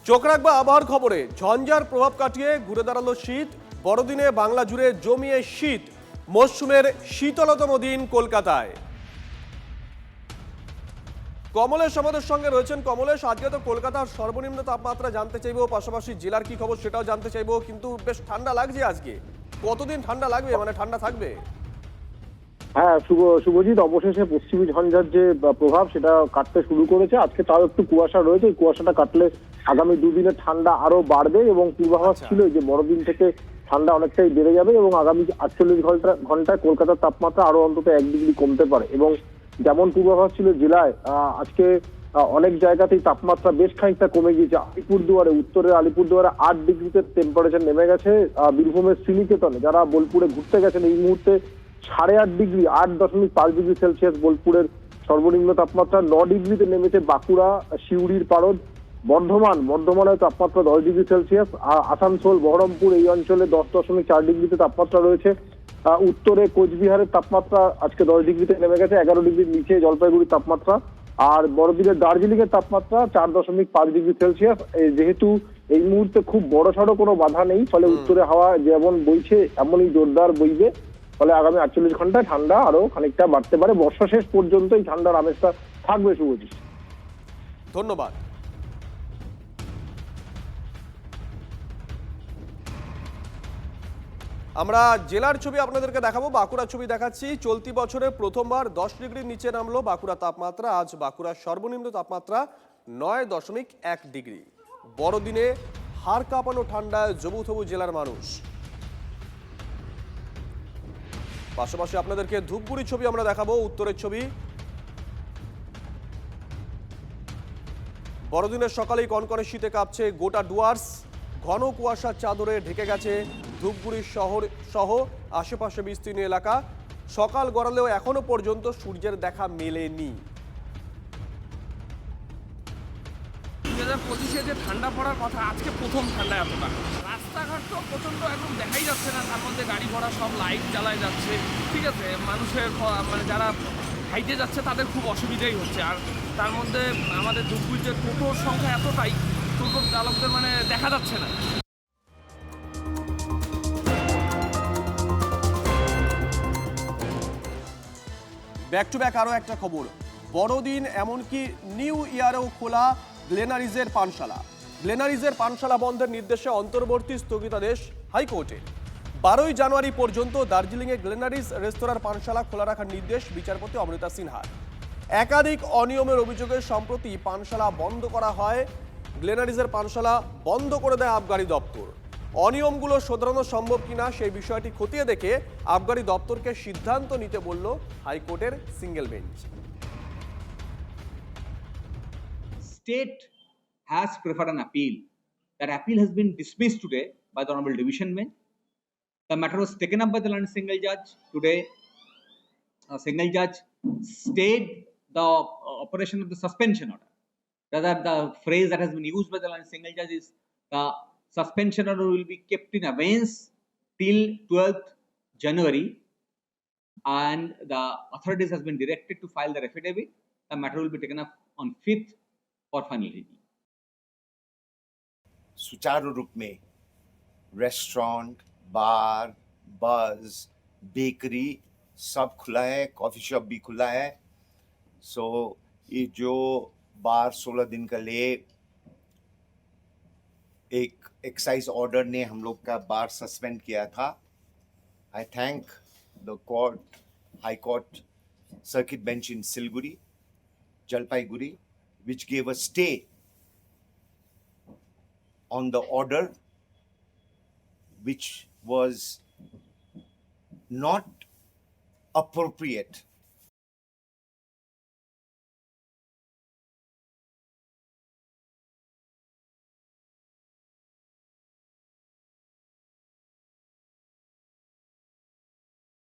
চোখ রাখবো আবহাওয়ার খবরে। ঝঞ্ঝার প্রভাব কাটিয়ে ঘুরে দাঁড়ালো শীত। বড়দিনে বাংলা জুড়ে জমিয়ে শীত। মরশুমের শীতলতম দিন কলকাতায়। কমলেশ আমাদের সঙ্গে রয়েছেন। কমলেশ, আজকে তো কলকাতার সর্বনিম্ন তাপমাত্রা জানতে চাইবো, পাশাপাশি জেলার কি খবর সেটাও জানতে চাইবো। কিন্তু বেশ ঠান্ডা লাগছে আজকে। কতদিন ঠান্ডা লাগবে, মানে ঠান্ডা থাকবে? হ্যাঁ, শুভজিৎ, অবশেষে পশ্চিমী ঝঞ্ঝার যে প্রভাব সেটা কাটতে শুরু করেছে। আজকে তাও একটু কুয়াশা রয়েছে। এই কুয়াশাটা কাটলে আগামী দুদিনে ঠান্ডা আরো বাড়বে এবং পূর্বাভাস ছিল যে বড়দিন থেকে ঠান্ডা অনেকটাই বেড়ে যাবে এবং আগামী 48 ঘন্টায় কলকাতার তাপমাত্রা আরো অন্তত 1 ডিগ্রি কমতে পারে। এবং যেমন পূর্বাভাস ছিল জেলায় আজকে অনেক জায়গাতেই তাপমাত্রা বেশ খানিকটা কমে গিয়েছে। আলিপুরদুয়ারে, উত্তরের আলিপুরদুয়ারে 8 ডিগ্রিতে টেম্পারেচার নেমে গেছে। বীরভূমের শ্রীনিকেতনে যারা বোলপুরে ঘুরতে গেছেন এই মুহূর্তে 8.5 ডিগ্রি, 8.5 ডিগ্রি সেলসিয়াস বোলপুরের সর্বনিম্ন তাপমাত্রা। 9 ডিগ্রিতে নেমেছে বাঁকুড়া, সিউড়ির পারদ। বর্ধমানের তাপমাত্রা 10 ডিগ্রি সেলসিয়াস। আসানসোল, বহরমপুর এই অঞ্চলে 10.4 ডিগ্রিতে তাপমাত্রা রয়েছে। উত্তরে কোচবিহারের তাপমাত্রা আজকে 10 ডিগ্রিতে নেমে গেছে, 11 ডিগ্রির নিচে জলপাইগুড়ির তাপমাত্রা। আর বড়দিনের দার্জিলিং এর তাপমাত্রা 4.5 ডিগ্রি সেলসিয়াস। যেহেতু এই মুহূর্তে খুব বড়সড় কোনো বাধা নেই, ফলে উত্তরে হাওয়া যেমন বইছে এমনই জোরদার বইবে। ফলে আগামী 48 ঘন্টায় ঠান্ডা আরো খানিকটা বাড়তে পারে। বর্ষা শেষ পর্যন্ত এই ঠান্ডার আমেজটা থাকবে। শুভজিৎ, ধন্যবাদ। আমরা জেলার ছবি আপনাদেরকে দেখাবো। বাঁকুড়ার ছবি দেখাচ্ছি। চলতি বছরে প্রথমবার 10 ডিগ্রির নিচে নামলো বাঁকুড়া তাপমাত্রা। আজ বাঁকুড়ার সর্বনিম্ন তাপমাত্রা 9.1 ডিগ্রি। বড়দিনে হাড় কাঁপানো ঠান্ডায় জবুথবু জেলার মানুষ। পাশাপাশি আপনাদেরকে ধূপগুড়ির ছবি আমরা দেখাবো, উত্তরের ছবি। বড়দিনের সকালেই কনকনে শীতে কাঁপছে গোটা ডুয়ার্স। ঘন কুয়াশার চাদরে ঢেকে গেছে ধূপগুড়ি শহর সহ আশেপাশে বিস্তীর্ণ এলাকা। সকাল গড়ালেও এখনো পর্যন্ত সূর্যের দেখা মেলেনি। 2025-এ যে ঠান্ডা পড়ার কথা, আজকে প্রথম ঠান্ডা এতটা। রাস্তাঘাট তো প্রচণ্ড, একদম দেখাই যাচ্ছে না। তার মধ্যে গাড়ি ঘোড়া সব লাইট জ্বালায় যাচ্ছে। ঠিক আছে, মানুষের মানে যারা হাইটে যাচ্ছে তাদের খুব অসুবিধাই হচ্ছে। আর তার মধ্যে আমাদের ধূপগুড়িতে টোটোর সংখ্যা এতটাই, টোটোর চালকদের মানে দেখা যাচ্ছে না। ব্যাক টু ব্যাক আরও একটা খবর। বড়দিন এমনকি নিউ ইয়ারেও খোলা গ্লেনারিজের পানশালা। গ্লেনারিজের পানশালা বন্ধের নির্দেশে অন্তর্বর্তী স্থগিতাদেশ হাইকোর্টে। 12ই জানুয়ারি পর্যন্ত দার্জিলিংয়ে গ্লেনারিজ রেস্তোরাঁর পানশালা খোলা রাখার নির্দেশ বিচারপতি অমৃতা সিনহার। একাধিক অনিয়মের অভিযোগে সম্প্রতি পানশালা বন্ধ করা হয়। গ্লেনারিজের পানশালা বন্ধ করে দেয় আবগারি দপ্তর। অনিয়মগুলো শোধরানো সম্ভব কিনা সেই বিষয়টি খতিয়ে দেখে আবগারি দপ্তরকে সিদ্ধান্ত নিতে বলল হাইকোর্টের single bench. State has preferred an appeal. That appeal has been dismissed today by the Honorable Division Bench. The matter was taken up by the learned single judge. Today, a single judge stayed the operation of the suspension order. Rather, the phrase that has been used by the learned single judge is the suspension order will be kept in abeyance till 12th January, and the authorities has been directed to file their affidavit. The matter will be taken up on 5th for final review. सुचारू रूप में restaurant, बार, बज, bakery सब खुला है, coffee shop भी खुला है। सो ये जो बार 16 दिन का लिए एक एक्साइज ऑर्डर ने हम लोग का बार सस्पेंड किया था। आई thank the court, high court circuit bench in Siliguri, Jalpaiguri, which gave a stay on the order which was not appropriate